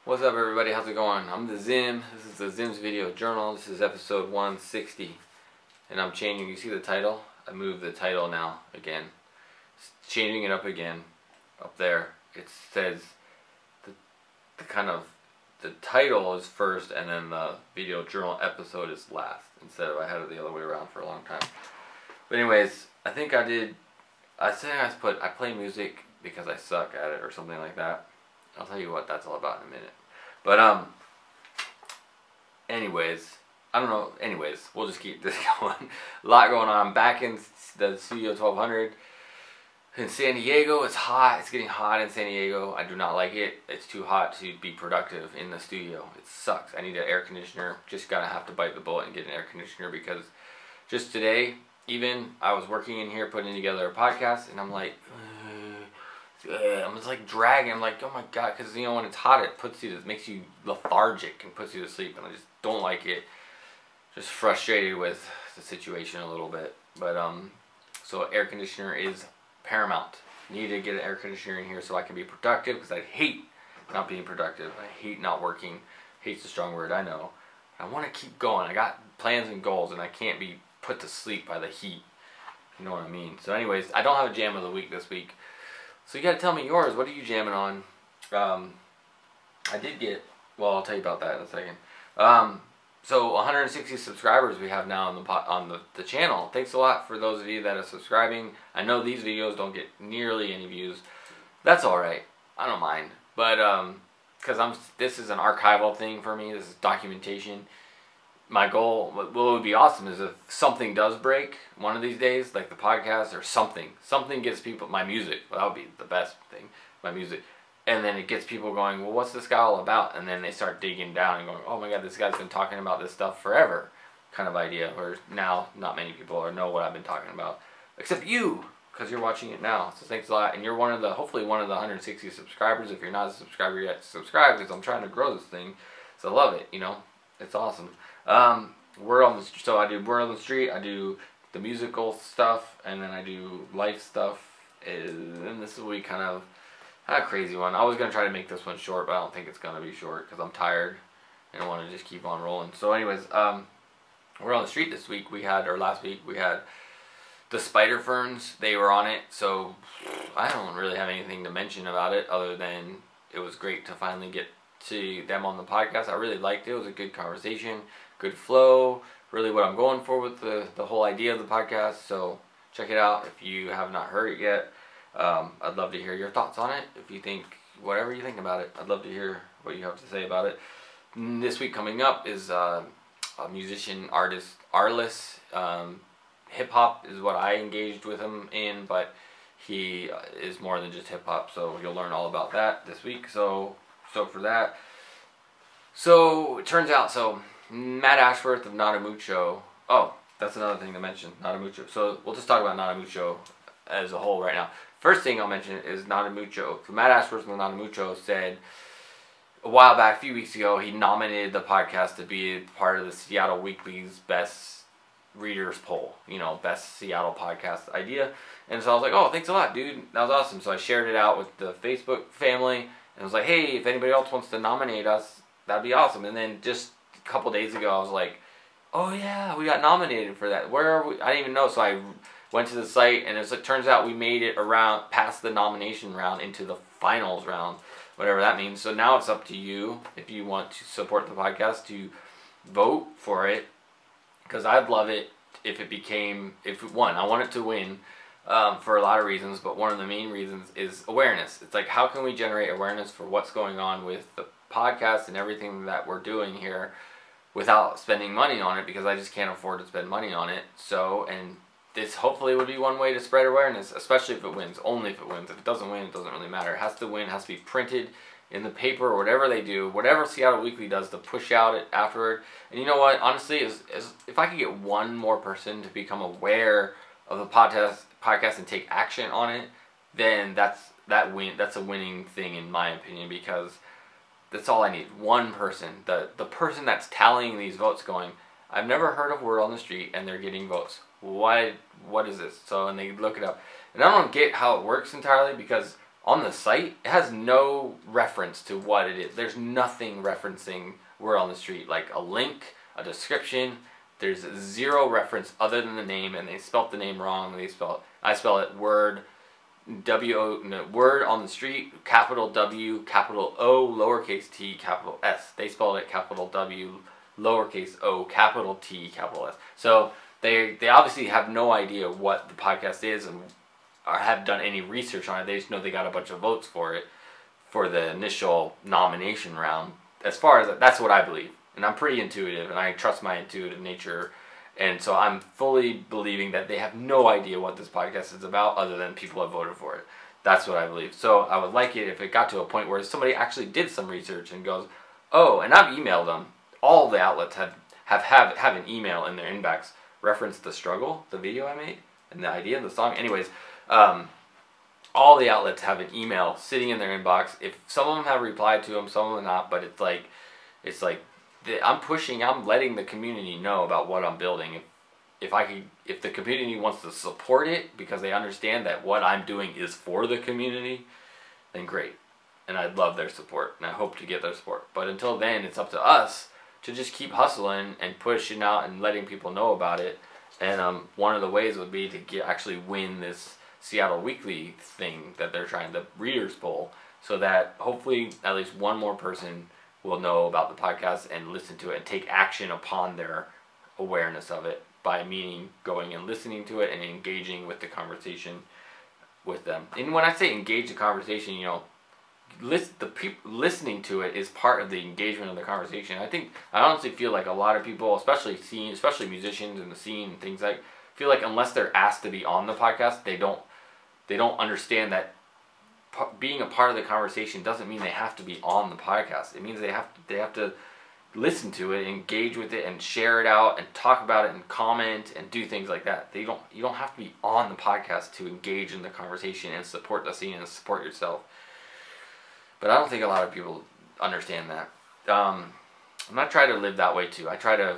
What's up, everybody? How's it going? I'm the Zim. This is the Zim's Video Journal. This is episode 160. And I'm changing. You see the title? I moved the title now again. Changing it up again. Up there. It says the title is first and then the video journal episode is last. Instead of I had it the other way around for a long time. But anyways, I play music because I suck at it or something like that. I'll tell you what that's all about in a minute. But anyways, I don't know. Anyways, we'll just keep this going. A lot going on. I'm back in the Studio 1200 in San Diego. It's hot. It's getting hot in San Diego. I do not like it. It's too hot to be productive in the studio. It sucks. I need an air conditioner. Just gotta have to bite the bullet and get an air conditioner because just today, even I was working in here putting together a podcast, and I'm like. I'm just like dragging. I'm like, oh my god, because you know when it's hot, it makes you lethargic and puts you to sleep, and I just don't like it. Just frustrated with the situation a little bit, but so air conditioner is paramount. Need to get an air conditioner in here so I can be productive because I hate not being productive. I hate not working. Hate's a strong word, I know. I want to keep going. I got plans and goals, and I can't be put to sleep by the heat. You know what I mean? So, anyways, I don't have a jam of the week this week. So you gotta tell me yours. What are you jamming on? I did get. Well, I'll tell you about that in a second. So 160 subscribers we have now on the channel. Thanks a lot for those of you that are subscribing. I know these videos don't get nearly any views. That's all right. I don't mind. But because this is an archival thing for me. This is documentation. My goal, what would be awesome is if something does break one of these days, like the podcast or something gets people, my music, well, that would be the best thing, my music, and then it gets people going, well, what's this guy all about? And then they start digging down and going, oh my god, this guy's been talking about this stuff forever, kind of idea, where now not many people know what I've been talking about, except you, because you're watching it now, so thanks a lot, and you're hopefully one of the 160 subscribers. If you're not a subscriber yet, subscribe, because I'm trying to grow this thing, so I love it, you know, it's awesome. So I do Word on the Street, I do the musical stuff, and then I do life stuff. And this will be kind of a crazy one. I was going to try to make this one short, but I don't think it's going to be short because I'm tired and I want to just keep on rolling. So anyways, Word on the Street this week last week we had the Spider Ferns. They were on it, so I don't really have anything to mention about it other than it was great to finally get to them on the podcast. I really liked it. It was a good conversation, good flow, really what I'm going for with the whole idea of the podcast. So check it out if you have not heard it yet. I'd love to hear your thoughts on it. If you think, whatever you think about it, I'd love to hear what you have to say about it. This week coming up is a musician, artist, Arliss. Hip-hop is what I engaged with him in, but he is more than just hip-hop, so you'll learn all about that this week. So for that. So it turns out, Matt Ashworth of Mucho. Oh, that's another thing to mention, Mucho. So we'll just talk about Mucho as a whole right now. First thing I'll mention is Mucho. So Matt Ashworth of Mucho said a while back, a few weeks ago, he nominated the podcast to be part of the Seattle Weekly's best readers poll. You know, best Seattle podcast idea. And so I was like, oh, thanks a lot, dude. That was awesome. So I shared it out with the Facebook family. And I was like, hey, if anybody else wants to nominate us, that'd be awesome. And then just a couple days ago, I was like, oh yeah, we got nominated for that. Where are we? I didn't even know. So I went to the site, and it turns out we made it past the nomination round into the finals round, whatever that means. So now it's up to you, if you want to support the podcast, to vote for it. Because I'd love it if it won. I want it to win. For a lot of reasons, but one of the main reasons is awareness. It's like, how can we generate awareness for what's going on with the podcast and everything that we're doing here without spending money on it, because I just can't afford to spend money on it. So, and this hopefully would be one way to spread awareness, especially if it wins, only if it wins. If it doesn't win, it doesn't really matter. It has to win, it has to be printed in the paper or whatever they do, whatever Seattle Weekly does to push out it afterward. And you know what, honestly, if I could get one more person to become aware of the podcast and take action on it, then that's a winning thing in my opinion, because that's all I need. One person, the person that's tallying these votes, going, I've never heard of Word on the Street and they're getting votes. What is this? So, and they look it up. And I don't get how it works entirely, because on the site, it has no reference to what it is. There's nothing referencing Word on the Street, like a link, a description. There's zero reference other than the name, and they spelt the name wrong. I spell it Word, Word on the Street, capital W, capital O, lowercase t, capital S. They spelled it capital W, lowercase o, capital T, capital S. So they obviously have no idea what the podcast is or have done any research on it. They just know they got a bunch of votes for it for the initial nomination round. As far as that's what I believe, and I'm pretty intuitive, and I trust my intuitive nature, and so I'm fully believing that they have no idea what this podcast is about other than people have voted for it. That's what I believe. So I would like it if it got to a point where somebody actually did some research and goes, oh, and I've emailed them. All the outlets have an email in their inbox reference the struggle, the video I made, and the idea of the song. Anyways, all the outlets have an email sitting in their inbox. If some of them have replied to them, some of them not, but it's like I'm letting the community know about what I'm building. If the community wants to support it because they understand that what I'm doing is for the community, then great. And I'd love their support, and I hope to get their support. But until then, it's up to us to just keep hustling and pushing out and letting people know about it. And one of the ways would be to actually win this Seattle Weekly thing that they're trying, the Readers Poll, so that hopefully at least one more person will know about the podcast and listen to it and take action upon their awareness of it by going and listening to it and engaging with the conversation with them. And when I say engage the conversation, the people listening to it is part of the engagement of the conversation. I honestly feel like a lot of people, especially musicians in the scene and things like, feel like unless they're asked to be on the podcast, they don't understand that being a part of the conversation doesn't mean they have to be on the podcast. It means they have to listen to it, engage with it, and share it out, and talk about it, and comment, and do things like that. You don't have to be on the podcast to engage in the conversation and support the scene and support yourself. But I don't think a lot of people understand that. I'm not trying to live that way too. I try to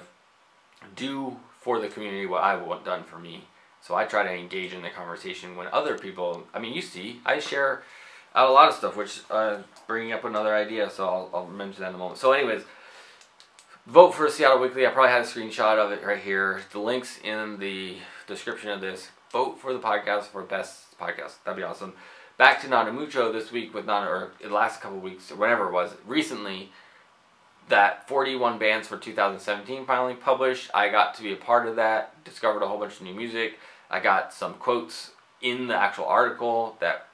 do for the community what I want done for me. So I try to engage in the conversation when other people, you see, I share a lot of stuff, which bringing up another idea, so I'll mention that in a moment. So anyways, vote for Seattle Weekly. I probably had a screenshot of it right here. The link's in the description of this. Vote for the podcast for best podcast. That'd be awesome. Back to Mucho this week with or the last couple weeks, or whatever it was, recently, that 41 bands for 2017 finally published. I got to be a part of that, discovered a whole bunch of new music. I got some quotes in the actual article that,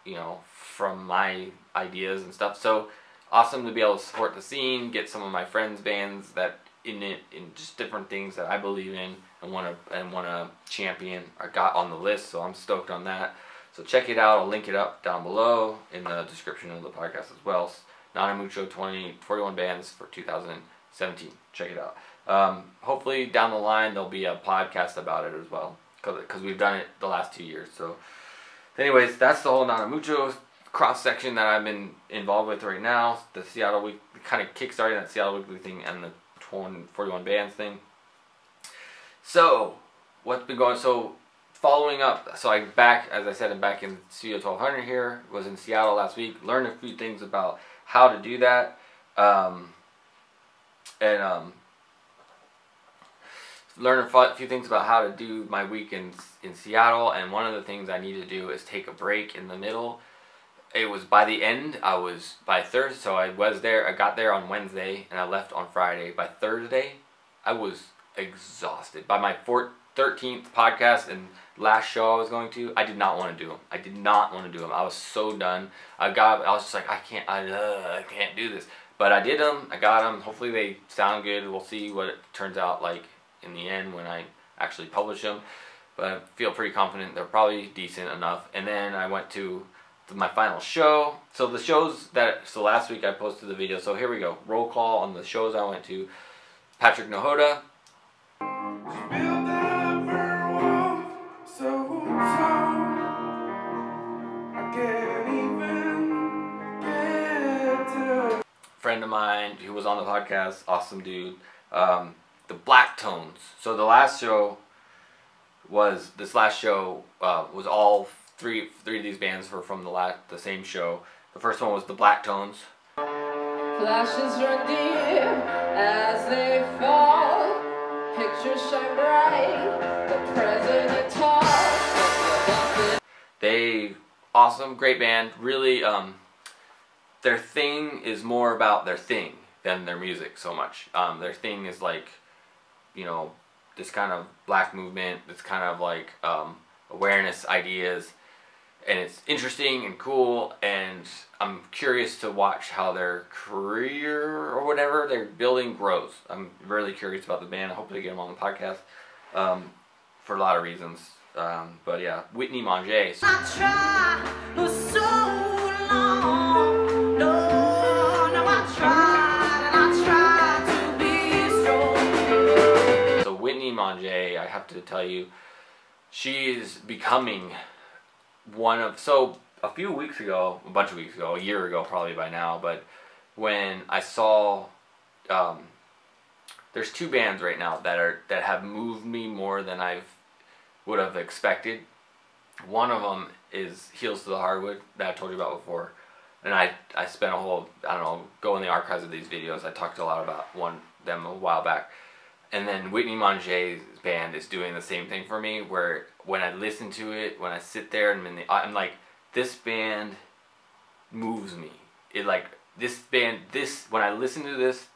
from my ideas and stuff. So awesome to be able to support the scene, get some of my friends' bands that in just different things that I believe in and want to champion or got on the list. So I'm stoked on that. So check it out. I'll link it up down below in the description of the podcast as well. Mucho 41 bands for 2017. Check it out. Hopefully down the line there'll be a podcast about it as well, because we've done it the last 2 years. So anyways, that's the whole Mucho cross section that I've been involved with right now. The Seattle Week, kind of kickstarting that Seattle Weekly thing and the 41 bands thing. So what's been going? So following up, so I'm back in Studio 1200 here. Was in Seattle last week. Learned a few things about how to do that, learn a few things about how to do my week in Seattle. And one of the things I need to do is take a break in the middle. It was by the end, by Thursday, so I got there on Wednesday and I left on Friday. By Thursday, I was exhausted. By my 13th podcast and last show I was going to, I did not want to do them. I was so done. I was just like, I can't do this. But I did them. I got them. Hopefully they sound good. We'll see what it turns out like in the end when I actually publish them. But I feel pretty confident they're probably decent enough. And then I went to my final show. So last week I posted the video. So here we go. Roll call on the shows I went to. Patrick Nehoda. Friend of mine who was on the podcast, awesome dude. The Black Tones. So this last show was all three of these bands were from the same show. The first one was the Black Tones. Flashes run deep as they fall. Pictures shine bright. The president talks. They awesome, great band. Really, their thing is more about their thing than their music so much. Their thing is like, you know, this kind of black movement. This kind of like awareness ideas. And it's interesting and cool, and I'm curious to watch how their career or whatever they're building grows. I'm really curious about the band. I hope to get them on the podcast for a lot of reasons. But yeah, Whitney Manger. So Whitney Manger, I have to tell you, she is becoming one of, so a few weeks ago, a bunch of weeks ago, a year ago probably by now, but when I saw, there's two bands right now that have moved me more than I would have expected. One of them is Heels to the Hardwood that I told you about before, and I spent a whole, I don't know, go in the archives of these videos. I talked a lot about them a while back. And then Whitney Manger's band is doing the same thing for me, where when I listen to it, when I sit there and I'm like, this band moves me. It like, this band, when I listen to this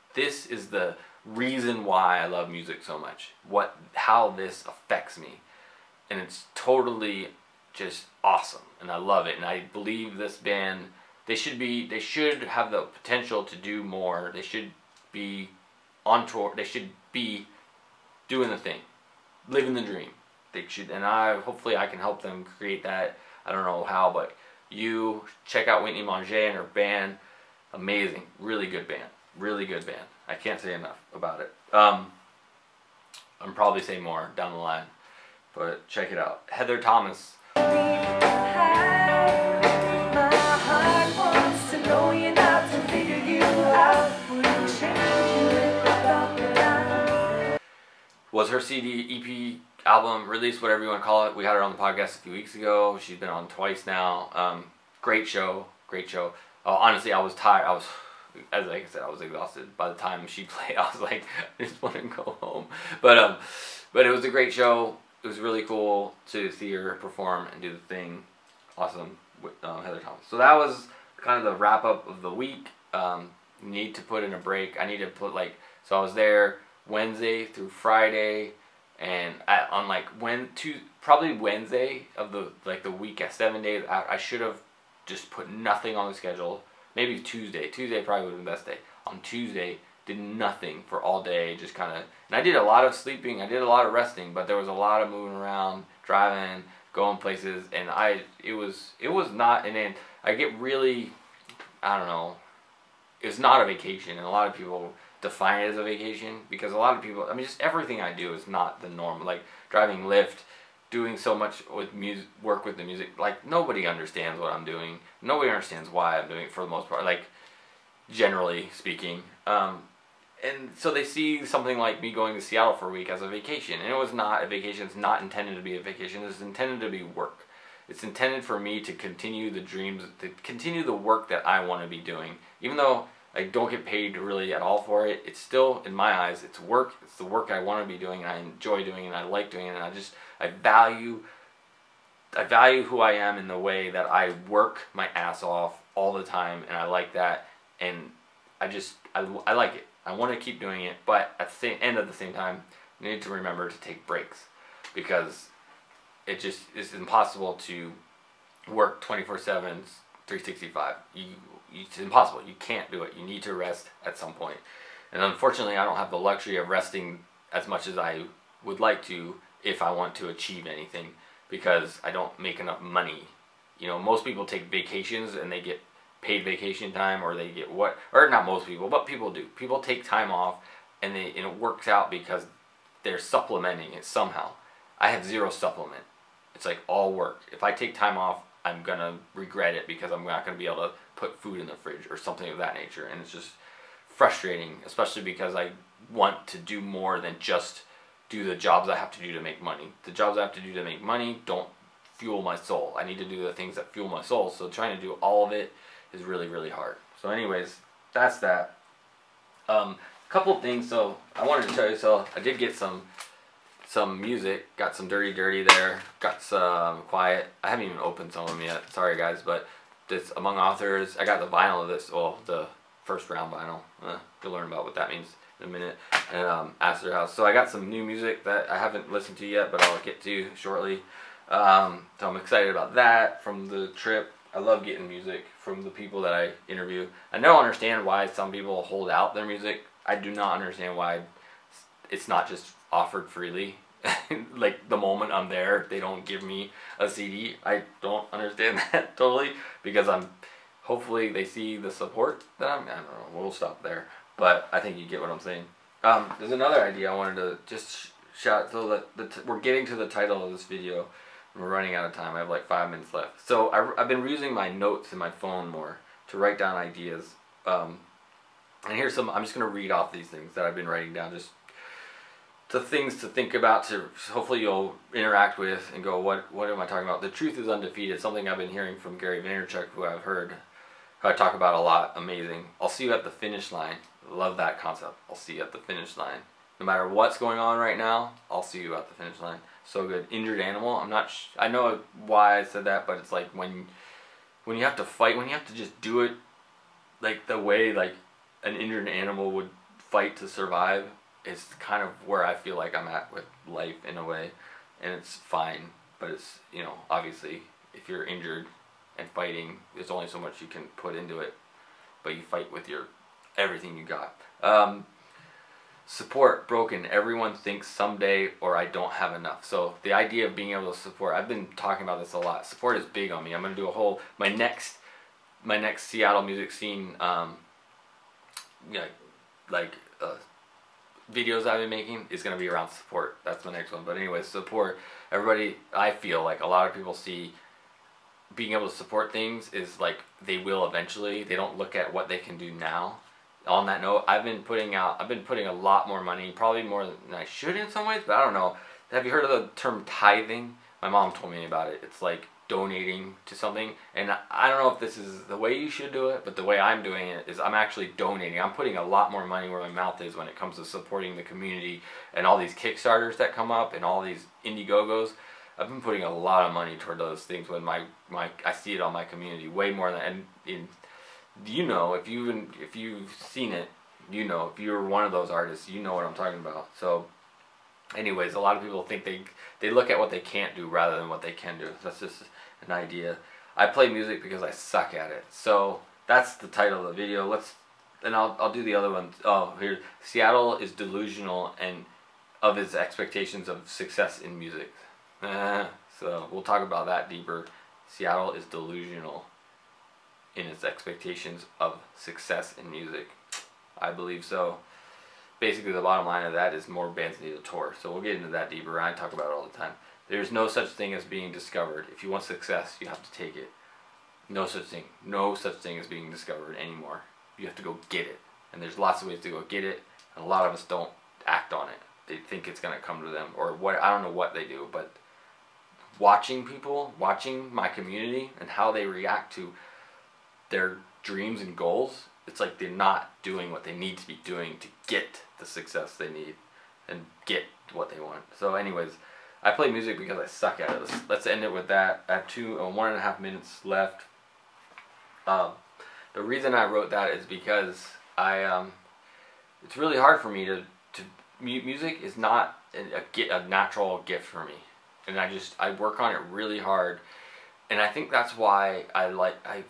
is the reason why I love music so much. How this affects me. And it's totally just awesome. And I love it. And I believe this band, they should have the potential to do more. They should be on tour. They should be doing the thing, living the dream. They should, and hopefully I can help them create that. I don't know how, but you check out Whitney Manger and her band. Amazing, really good band, really good band. I can't say enough about it. I'm probably say more down the line, but check it out. Heather Thomas. Was her CD, EP, album, release, whatever you want to call it. We had her on the podcast a few weeks ago. She's been on twice now. Great show, great show. Honestly, I was tired. Like I said, I was exhausted. By the time she played, I was like, I just want to go home. But it was a great show. It was really cool to see her perform and do the thing. Awesome with Heather Thomas. So that was kind of the wrap up of the week. Need to put in a break. I need to put so I was there Wednesday through Friday, and probably Wednesday of the week at 7 days. I should have just put nothing on the schedule. Maybe Tuesday. Tuesday probably would have been the best day. On Tuesday, did nothing for all day. Just kind of, and I did a lot of sleeping. I did a lot of resting, but there was a lot of moving around, driving, going places, and it was not. And then I get really, I don't know. It's not a vacation, and a lot of people define it as a vacation, because a lot of people, I mean, just everything I do is not the norm. Like driving Lyft, doing so much with music, work with the music, like nobody understands what I'm doing. Nobody understands why I'm doing it for the most part, like generally speaking. And so they see something like me going to Seattle for a week as a vacation, and it was not a vacation. It's not intended to be a vacation. It's intended to be work. It's intended for me to continue the dreams, to continue the work that I want to be doing, even though I don't get paid really at all for it. It's still, in my eyes, it's work. It's the work I want to be doing, and I enjoy doing it, and I like doing it, and I value who I am in the way that I work my ass off all the time, and I like that, and I like it. I want to keep doing it, but at the end of the same time, I need to remember to take breaks, because it's impossible to work 24/7, 365. It's impossible. You can't do it. You need to rest at some point. And unfortunately, I don't have the luxury of resting as much as I would like to if I want to achieve anything, because I don't make enough money. You know, most people take vacations and they get paid vacation time, or they get or not most people, but people do. People take time off, and it works out because they're supplementing it somehow. I have zero supplement. It's like all work. If I take time off, I'm gonna regret it, because I'm not gonna be able to put food in the fridge or something of that nature, and it's just frustrating, especially because I want to do more than just do the jobs I have to do to make money. The jobs I have to do to make money don't fuel my soul. I need to do the things that fuel my soul. So trying to do all of it is really, really hard. So anyways, that's that. Couple of things. So I wanted to tell you. So I did get some music. Got some Dirty there. Got some Quiet. I haven't even opened some of them yet. Sorry guys, but this Among Authors. I got the vinyl of this. Well, the first round vinyl. You'll learn about what that means in a minute. And Astor House. So I got some new music that I haven't listened to yet, but I'll get to shortly. So I'm excited about that from the trip. I love getting music from the people that I interview. I don't understand why some people hold out their music. I do not understand why it's not just offered freely. Like the moment I'm there, they don't give me a CD. I don't understand that totally, because hopefully they see the support that I don't know, we'll stop there. But I think you get what I'm saying. There's another idea I wanted to just shout. So that we're getting to the title of this video. We're running out of time. I have like 5 minutes left. So I've been using my notes in my phone more to write down ideas. And here's some. I'm just gonna read off these things that I've been writing down, just the things to think about. To hopefully you'll interact with and go, what am I talking about? The truth is undefeated. Something I've been hearing from Gary Vaynerchuk, who I've heard, who I talk about a lot. Amazing. I'll see you at the finish line. Love that concept. I'll see you at the finish line. No matter what's going on right now, I'll see you at the finish line. So good. Injured animal. I'm not. I know why I said that, but it's like when you have to fight, when you have to just do it, like the way like an injured animal would fight to survive, is kind of where I feel like I'm at with life in a way, and it's fine. But it's, you know, obviously if you're injured and fighting, there's only so much you can put into it, but you fight with your everything you got. Support broken. Everyone thinks someday or I don't have enough. So the idea of being able to support, I've been talking about this a lot. Support is big on me. I'm gonna do a whole my next Seattle music scene videos I've been making is gonna be around support. That's my next one. But anyways, support. Everybody, I feel like a lot of people see being able to support things is like they will eventually. They don't look at what they can do now. On that note, I've been putting a lot more money, probably more than I should in some ways, but I don't know. Have you heard of the term tithing? My mom told me about it. It's like donating to something, and I don't know if this is the way you should do it, but the way I'm doing it is I'm actually donating. I'm putting a lot more money where my mouth is when it comes to supporting the community and all these Kickstarters that come up and all these Indiegogos. I've been putting a lot of money toward those things when I see it on my community way more than you know, if you've seen it, you know, if you're one of those artists, you know what I'm talking about. So anyways, a lot of people think they look at what they can't do rather than what they can do. That's just an idea. I play music because I suck at it. So that's the title of the video. I'll do the other one. Oh, here, Seattle is delusional and of its expectations of success in music. So we'll talk about that deeper. Seattle is delusional in its expectations of success in music. I believe so. Basically, the bottom line of that is more bands need to tour. So we'll get into that deeper. I talk about it all the time. There's no such thing as being discovered. If you want success, you have to take it. No such thing. No such thing as being discovered anymore. You have to go get it. And there's lots of ways to go get it. And a lot of us don't act on it. They think it's going to come to them. Or what, I don't know what they do. But watching people, watching my community and how they react to their dreams and goals, it's like they're not doing what they need to be doing to get the success they need and get what they want. So anyways, I play music because I suck at it. Let's end it with that. I have 1.5 minutes left. The reason I wrote that is because it's really hard for me to music is not a natural gift for me, and I work on it really hard, and I think that's why I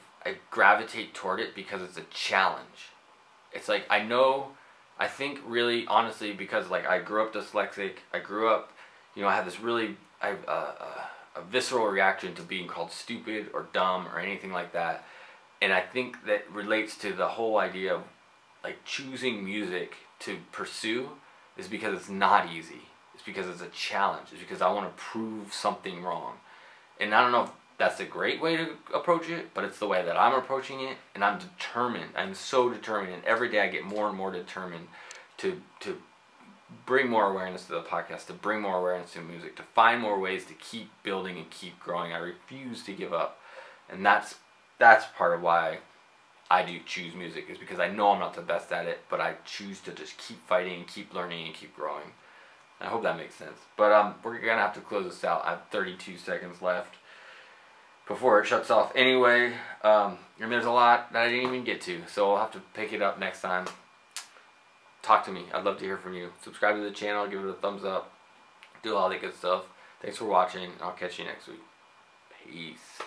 gravitate toward it, because it's a challenge. It's like I think really honestly, because like I grew up dyslexic. I grew up, you know, I have this really a visceral reaction to being called stupid or dumb or anything like that, and I think that relates to the whole idea of like choosing music to pursue is because it's not easy. It's because it's a challenge. It's because I want to prove something wrong, and I don't know if that's a great way to approach it, but it's the way that I'm approaching it, and I'm determined. I'm so determined, and every day I get more and more determined to bring more awareness to the podcast, to bring more awareness to music, to find more ways to keep building and keep growing. I refuse to give up. And that's part of why I do choose music, is because I know I'm not the best at it, but I choose to just keep fighting and keep learning and keep growing. I hope that makes sense. But we're going to have to close this out. I have 32 seconds left before it shuts off anyway. And there's a lot that I didn't even get to, so I'll have to pick it up next time. Talk to me. I'd love to hear from you. Subscribe to the channel, give it a thumbs up, do all that good stuff. Thanks for watching. I'll catch you next week. Peace.